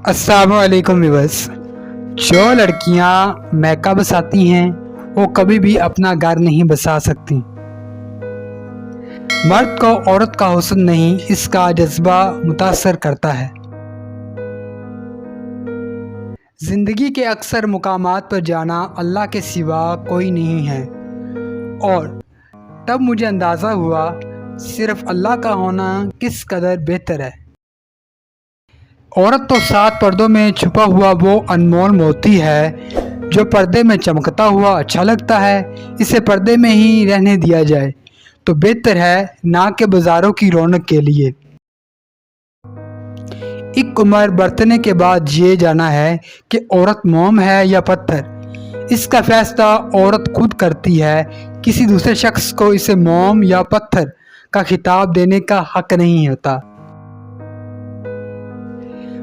السلام علیکم ویورس۔ جو لڑکیاں میک اپ بساتی ہیں وہ کبھی بھی اپنا گھر نہیں بسا سکتی۔ مرد کو عورت کا حسن نہیں، اس کا جذبہ متاثر کرتا ہے۔ زندگی کے اکثر مقامات پر جانا اللہ کے سوا کوئی نہیں ہے، اور تب مجھے اندازہ ہوا صرف اللہ کا ہونا کس قدر بہتر ہے۔ عورت تو 7 پردوں میں چھپا ہوا وہ انمول موتی ہے جو پردے میں چمکتا ہوا اچھا لگتا ہے۔ اسے پردے میں ہی رہنے دیا جائے تو بہتر ہے، نہ کہ بازاروں کی رونق کے لیے۔ ایک عمر برتنے کے بعد یہ جانا ہے کہ عورت موم ہے یا پتھر۔ اس کا فیصلہ عورت خود کرتی ہے، کسی دوسرے شخص کو اسے موم یا پتھر کا خطاب دینے کا حق نہیں ہوتا۔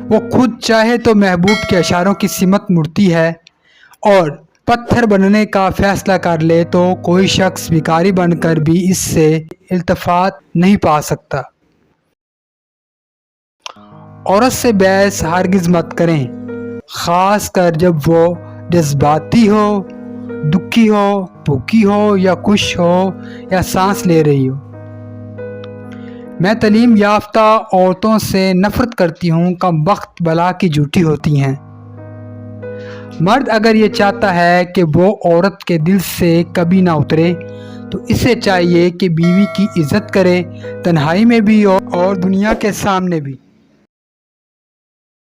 وہ خود چاہے تو محبوب کے اشاروں کی سمت مڑتی ہے، اور پتھر بننے کا فیصلہ کر لے تو کوئی شخص بھکاری بن کر بھی اس سے التفات نہیں پا سکتا۔ عورت سے بحث ہرگز مت کریں، خاص کر جب وہ جذباتی ہو، دکھی ہو، بھوکی ہو یا خوش ہو یا سانس لے رہی ہو۔ میں تعلیم یافتہ عورتوں سے نفرت کرتی ہوں، کم بخت بلا کی جھوٹی ہوتی ہیں۔ مرد اگر یہ چاہتا ہے کہ وہ عورت کے دل سے کبھی نہ اترے تو اسے چاہیے کہ بیوی کی عزت کرے، تنہائی میں بھی اور دنیا کے سامنے بھی۔